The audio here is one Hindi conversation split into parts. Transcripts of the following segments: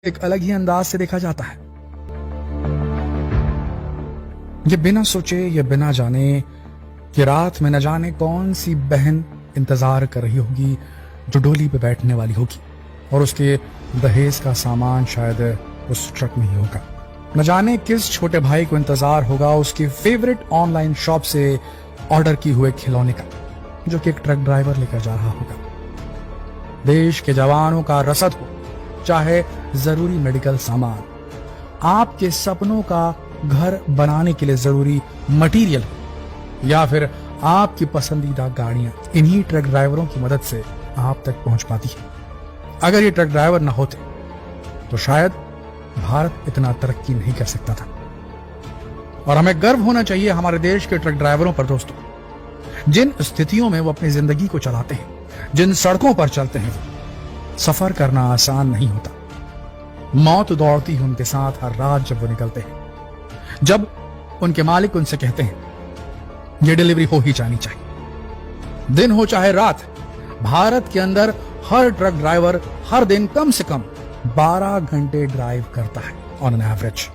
एक अलग ही अंदाज से देखा जाता है। ये बिना सोचे, ये बिना जाने कि रात में न जाने कौन सी बहन इंतजार कर रही होगी जो डोली पे बैठने वाली होगी और उसके दहेज का सामान शायद उस ट्रक में ही होगा। न जाने किस छोटे भाई को इंतजार होगा उसके फेवरेट ऑनलाइन शॉप से ऑर्डर किए हुए खिलौने का, जो कि एक ट्रक ड्राइवर लेकर जा रहा होगा। देश के जवानों का रसद हो, चाहे जरूरी मेडिकल सामान, आपके सपनों का घर बनाने के लिए जरूरी मटेरियल हो, या फिर आपकी पसंदीदा गाड़ियां, इन्हीं ट्रक ड्राइवरों की मदद से आप तक पहुंच पाती है। अगर ये ट्रक ड्राइवर ना होते तो शायद भारत इतना तरक्की नहीं कर सकता था। और हमें गर्व होना चाहिए हमारे देश के ट्रक ड्राइवरों पर दोस्तों, जिन स्थितियों में वो अपनी जिंदगी को चलाते हैं, जिन सड़कों पर चलते हैं। सफर करना आसान नहीं होता, मौत दौड़ती है उनके साथ हर रात जब वो निकलते हैं, जब उनके मालिक उनसे कहते हैं ये डिलीवरी हो ही जानी चाहिए। दिन हो चाहे रात, भारत के अंदर हर ट्रक ड्राइवर हर दिन कम से कम 12 घंटे ड्राइव करता है ऑन एन एवरेज।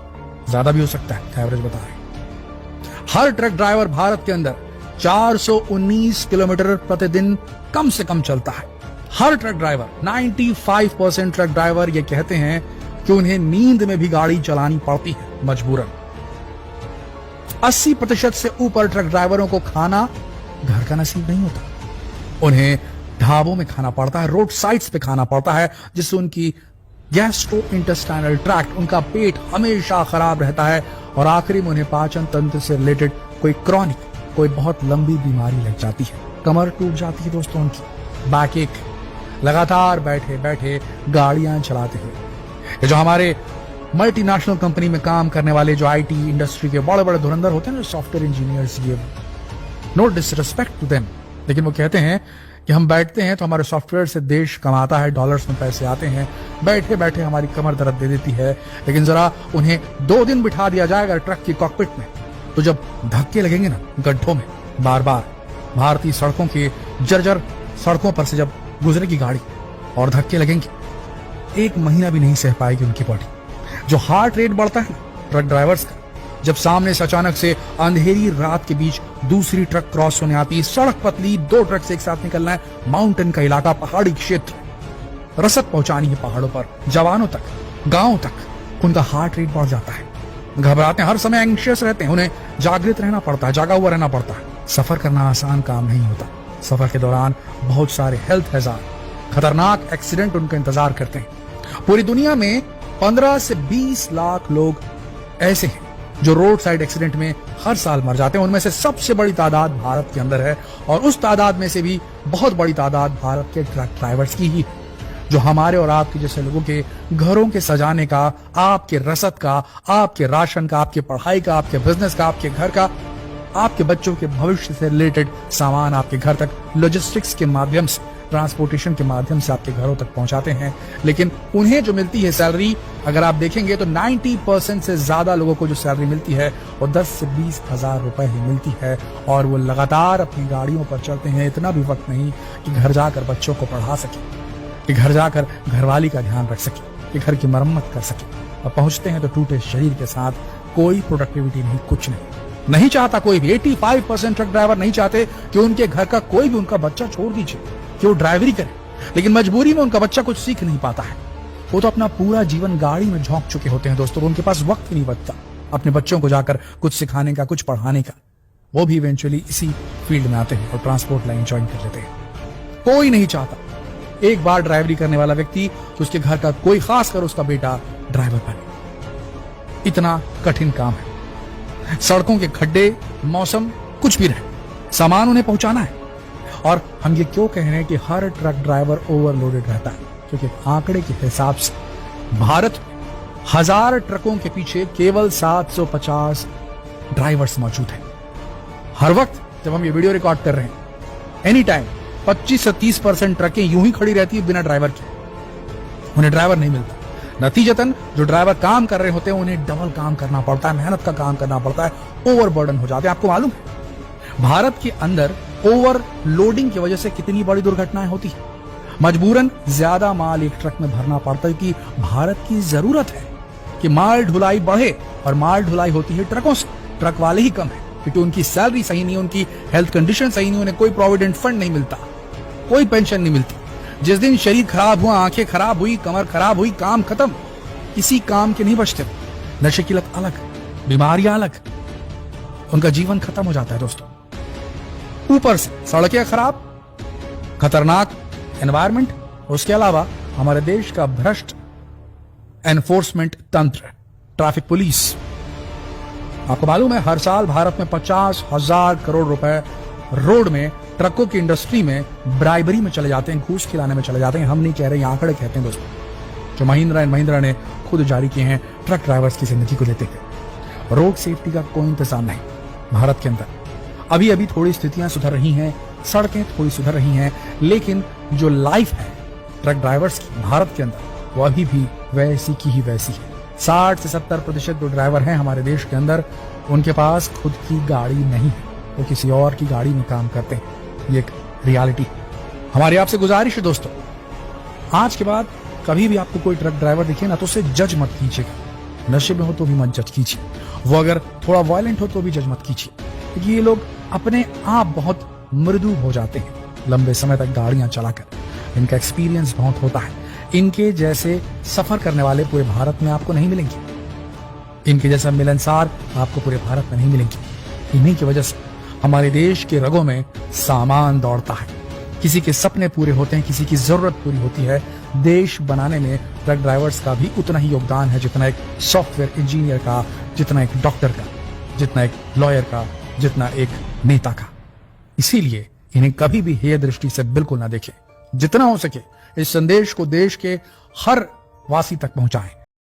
ज्यादा भी हो सकता है, एवरेज बता रहे हैं। हर ट्रक ड्राइवर भारत के अंदर 419 किलोमीटर प्रतिदिन कम से कम चलता है। हर ट्रक ड्राइवर 95% ट्रक ड्राइवर ये कहते हैं कि उन्हें नींद में भी गाड़ी चलानी पड़ती है मजबूरन। 80% से ऊपर ट्रक ड्राइवरों को खाना घर का नसीब नहीं होता, उन्हें ढाबों में खाना पड़ता है, रोड साइड्स पे खाना पड़ता है, जिससे उनकी गैस्ट्रो इंटेस्टाइनल ट्रैक्ट, उनका पेट हमेशा खराब रहता है और आखिरी में उन्हें पाचन तंत्र से रिलेटेड कोई क्रॉनिक, कोई बहुत लंबी बीमारी लग जाती है। कमर टूट जाती है दोस्तों उनकी, बैक एक, लगातार बैठे बैठे गाड़ियां चलाते हैं। ये जो हमारे मल्टीनेशनल कंपनी में काम करने वाले जो आईटी इंडस्ट्री के बड़े बड़े धुरंधर होते हैं ना, सॉफ्टवेयर इंजीनियर्स, ये नो डिसरिस्पेक्ट टू देम, लेकिन वो कहते हैं कि हम बैठते हैं तो हमारे सॉफ्टवेयर से देश कमाता है, डॉलर्स में पैसे आते हैं, बैठे बैठे हमारी कमर दर्द दे देती है। लेकिन जरा उन्हें 2 दिन बिठा दिया जाएगा ट्रक की कॉकपिट में, तो जब धक्के लगेंगे ना गड्ढों में बार बार, भारतीय सड़कों की जर्जर सड़कों पर से जब गुजरेगी गाड़ी और धक्के लगेंगे, 1 महीना भी नहीं सह पाएगी उनकी बॉडी। जो हार्ट रेट बढ़ता है ट्रक ड्राइवर्स का, जब सामने से अचानक से अंधेरी रात के बीच दूसरी ट्रक क्रॉस होने आती है, सड़क पतली, 2 ट्रक से एक साथ निकलना है, माउंटेन का इलाका, पहाड़ी क्षेत्र, रसद पहुंचानी है पहाड़ों पर, जवानों तक, गांवों तक, उनका हार्ट रेट बढ़ जाता है, घबराते हैं, हर समय एंग्शियस रहते हैं, उन्हें जागृत रहना पड़ता है, जागा हुआ रहना पड़ता है। सफर करना आसान काम नहीं होता। सफर के दौरान बहुत सारे हेल्थ हैजार्ड, खतरनाक एक्सीडेंट उनका इंतजार करते हैं। पूरी दुनिया में 15 से 20 लाख लोग ऐसे हैं जो रोड साइड एक्सीडेंट में हर साल मर जाते हैं। उनमें से सबसे बड़ी तादाद भारत के अंदर है और उस तादाद में से भी बहुत बड़ी तादाद भारत के ट्रक ड्राइवर्स की ही है, जो हमारे और आपके जैसे लोगों के घरों के सजाने का, आपके रसद का, आपके राशन का, आपके पढ़ाई का, आपके बिजनेस का, आपके घर का, आपके बच्चों के भविष्य से रिलेटेड सामान आपके घर तक लॉजिस्टिक्स के माध्यम से, ट्रांसपोर्टेशन के माध्यम से आपके घरों तक पहुंचाते हैं। लेकिन उन्हें जो मिलती है सैलरी, अगर आप देखेंगे तो 90% से ज्यादा लोगों को जो सैलरी मिलती है वो 10 से 20 हजार रुपए ही मिलती है और वो लगातार अपनी गाड़ियों पर चलते हैं। इतना भी वक्त नहीं कि घर जाकर बच्चों को पढ़ा सके, कि घर जाकर घरवाली का ध्यान रख सके, कि घर की मरम्मत कर सके, और पहुंचते हैं तो टूटे शरीर के साथ, कोई प्रोडक्टिविटी नहीं, कुछ नहीं चाहता कोई भी। 85% ट्रक ड्राइवर नहीं चाहते कि उनके घर का कोई भी उनका बच्चा, छोड़ दीजिए कि वो ड्राइवरी करे, लेकिन मजबूरी में उनका बच्चा कुछ सीख नहीं पाता है। वो तो अपना पूरा जीवन गाड़ी में झोंक चुके होते हैं दोस्तों, उनके पास वक्त ही नहीं बचता अपने बच्चों को जाकर कुछ सिखाने का, कुछ पढ़ाने का। वो भी इवेंचुअली इसी फील्ड में आते हैं और ट्रांसपोर्ट लाइन ज्वाइन कर लेते हैं। कोई नहीं चाहता एक बार ड्राइवरी करने वाला व्यक्ति कि उसके घर का कोई, खासकर उसका बेटा, ड्राइवर बने। इतना कठिन काम है। सड़कों के खड्डे, मौसम, कुछ भी रहे, सामान उन्हें पहुंचाना है। और हम ये क्यों कह रहे हैं कि हर ट्रक ड्राइवर ओवरलोडेड रहता है? क्योंकि आंकड़े के हिसाब से भारत में 1000 ट्रकों के पीछे केवल 750 ड्राइवर्स मौजूद हैं। हर वक्त जब हम ये वीडियो रिकॉर्ड कर रहे हैं, एनी टाइम 25 से 30% ट्रकें यूं ही खड़ी रहती है बिना ड्राइवर के, उन्हें ड्राइवर नहीं मिलता। नतीजतन जो ड्राइवर काम कर रहे होते हैं उन्हें डबल काम करना पड़ता है, मेहनत का काम करना पड़ता है, ओवरबर्डन हो जाते हैं। आपको मालूम है भारत के अंदर ओवरलोडिंग की वजह से कितनी बड़ी दुर्घटनाएं होती है? मजबूरन ज्यादा माल एक ट्रक में भरना पड़ता है कि भारत की जरूरत है कि माल ढुलाई बढ़े, और माल ढुलाई होती है ट्रकों से। ट्रक वाले ही कम है क्योंकि उनकी सैलरी सही नहीं, उनकी हेल्थ कंडीशन सही नहीं, उन्हें कोई प्रोविडेंट फंड नहीं मिलता, कोई पेंशन नहीं मिलती। जिस दिन शरीर खराब हुआ, आंखें खराब हुई, कमर खराब हुई, काम खत्म, किसी काम के नहीं बचते। नशे की लत अलग, बीमारियां अलग, उनका जीवन खत्म हो जाता है दोस्तों। ऊपर से सड़कें खराब, खतरनाक एनवायरमेंट, उसके अलावा हमारे देश का भ्रष्ट एनफोर्समेंट तंत्र, ट्रैफिक पुलिस। आपको मालूम है हर साल भारत में 50,000 करोड़ रुपए रोड में, ट्रकों की इंडस्ट्री में ब्राइबरी में चले जाते हैं, घूस खिलाने में चले जाते हैं। हम नहीं कह रहे, ये आंकड़े कहते हैं दोस्तों, जो महिंद्रा एंड महिंद्रा ने खुद जारी किए हैं ट्रक ड्राइवर्स की जिंदगी को लेते हुए। रोड सेफ्टी का कोई इंतजाम नहीं भारत के अंदर। अभी अभी थोड़ी स्थितियां सुधर रही हैं, सड़कें थोड़ी सुधर रही हैं, लेकिन जो लाइफ है ट्रक ड्राइवर्स की भारत के अंदर, वो अभी भी वैसी की ही वैसी है। 60 से 70% जो ड्राइवर हैं हमारे देश के अंदर, उनके पास खुद की गाड़ी नहीं है, वो किसी और की गाड़ी में काम करते हैं। ये एक रियलिटी। हमारी आपसे गुजारिश है दोस्तों, आज के बाद कभी भी आपको कोई ट्रक ड्राइवर दिखे ना, तो उसे जज मत कीजिएगा। नशे में हो तो भी मत जज कीजिए, वो अगर थोड़ा वायलेंट हो तो भी जज मत कीजिए, क्योंकि ये लोग अपने आप बहुत मृदु हो जाते हैं लंबे समय तक गाड़ियां चलाकर। इनका एक्सपीरियंस बहुत होता है। इनके जैसे सफर करने वाले पूरे भारत में आपको नहीं मिलेंगे, इनके जैसा मिलनसार आपको पूरे भारत में नहीं मिलेंगे। इन्हीं की वजह से हमारे देश के रगों में सामान दौड़ता है। किसी के सपने पूरे होते हैं, किसी की जरूरत पूरी होती है। देश बनाने में ट्रक ड्राइवर्स का भी उतना ही योगदान है जितना एक सॉफ्टवेयर इंजीनियर का, जितना एक डॉक्टर का, जितना एक लॉयर का, जितना एक नेता का। इसीलिए इन्हें कभी भी हेय दृष्टि से बिल्कुल ना देखें। जितना हो सके इस संदेश को देश के हर वासी तक पहुंचाएं।